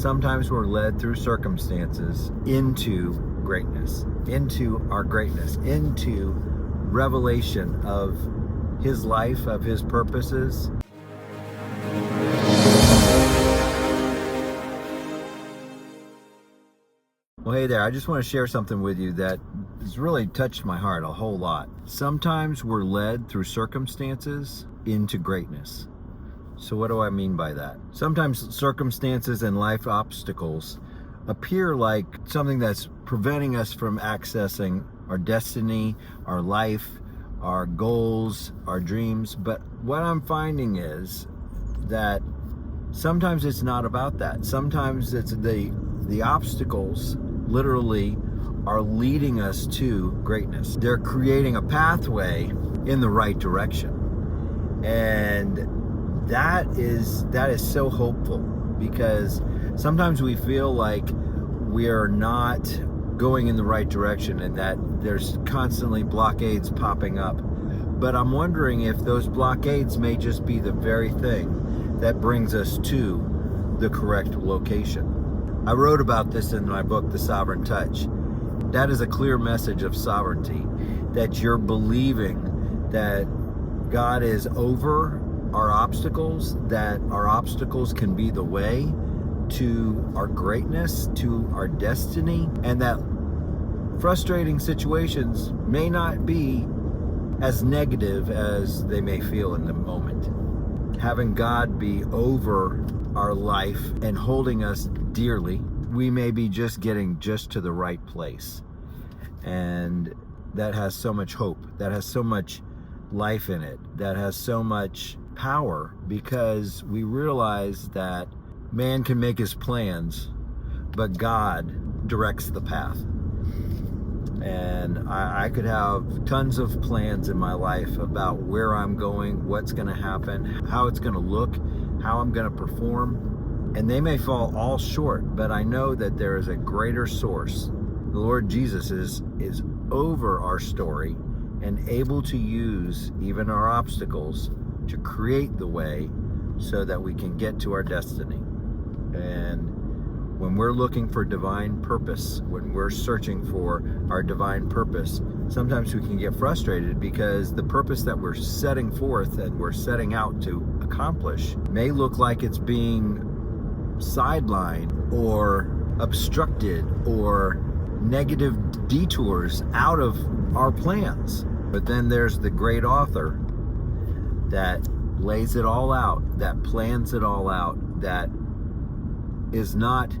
sometimes we're led through circumstances into greatness, into our greatness, into revelation of His life, of His purposes. Well, hey there, I just want to share something with you that has really touched my heart a whole lot. Sometimes we're led through circumstances into greatness. So what do I mean by that? Sometimes circumstances and life obstacles appear like something that's preventing us from accessing our destiny, our life, our goals, our dreams. But what I'm finding is that sometimes it's not about that. Sometimes it's the obstacles literally are leading us to greatness. They're creating a pathway in the right direction. And that is so hopeful, because sometimes we feel like we are not going in the right direction and that there's constantly blockades popping up. But I'm wondering if those blockades may just be the very thing that brings us to the correct location. I wrote about this in my book, The Sovereign Touch. That is a clear message of sovereignty, that you're believing that God is over our obstacles, that our obstacles can be the way to our greatness, to our destiny, and that frustrating situations may not be as negative as they may feel in the moment. Having God be over our life and holding us dearly, we may be just getting just to the right place. And that has so much hope, that has so much life in it, that has so much power, because we realize that man can make his plans, but God directs the path. And I could have tons of plans in my life about where I'm going, what's going to happen, how it's going to look, how I'm going to perform, and they may fall all short, but I know that there is a greater source. The Lord Jesus is over our story and able to use even our obstacles to create the way so that we can get to our destiny. And when we're looking for divine purpose, when we're searching for our divine purpose, sometimes we can get frustrated because the purpose that we're setting forth and we're setting out to accomplish may look like it's being sidelined or obstructed or negative detours out of our plans. But then there's the great author that lays it all out, that plans it all out, that is not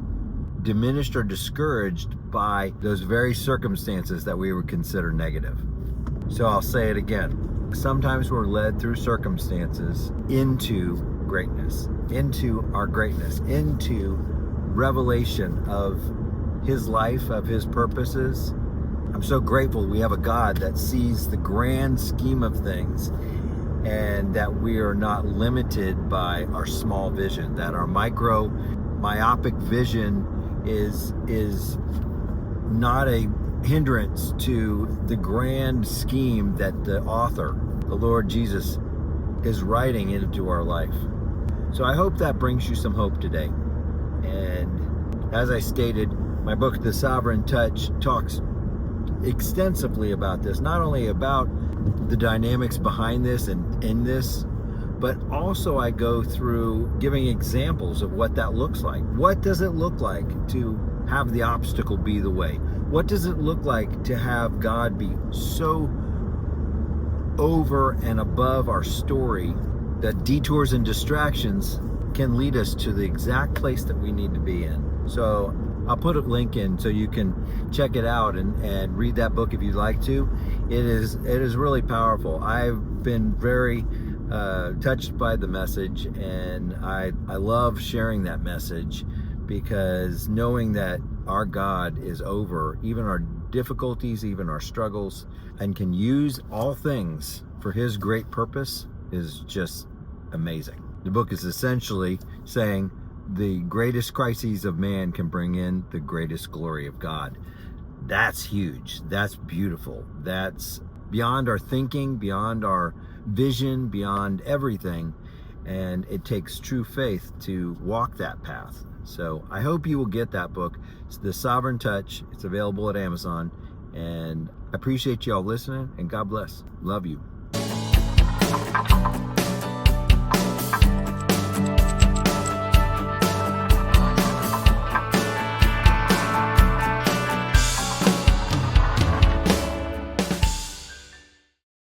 diminished or discouraged by those very circumstances that we would consider negative. So I'll say it again. Sometimes we're led through circumstances into greatness, into our greatness, into revelation of His life, of His purposes. I'm so grateful we have a God that sees the grand scheme of things, and that we are not limited by our small vision, that our myopic vision is not a hindrance to the grand scheme that the author, the Lord Jesus, is writing into our life. So I hope that brings you some hope today. And as I stated, my book, The Sovereign Touch, talks extensively about this, not only about the dynamics behind this and in this, but also I go through giving examples of what that looks like. What does it look like to have the obstacle be the way? What does it look like to have God be so over and above our story that detours and distractions can lead us to the exact place that we need to be in? So I'll put a link in so you can check it out and read that book if you'd like to. It is really powerful. I've been very touched by the message, and I love sharing that message, because knowing that our God is over even our difficulties, even our struggles, and can use all things for His great purpose is just amazing. The book is essentially saying the greatest crises of man can bring in the greatest glory of God. That's huge. That's beautiful. That's beyond our thinking, beyond our vision, beyond everything. And it takes true faith to walk that path. So I hope you will get that book. It's The Sovereign Touch. It's available at Amazon. And I appreciate you all listening, and God bless. Love you.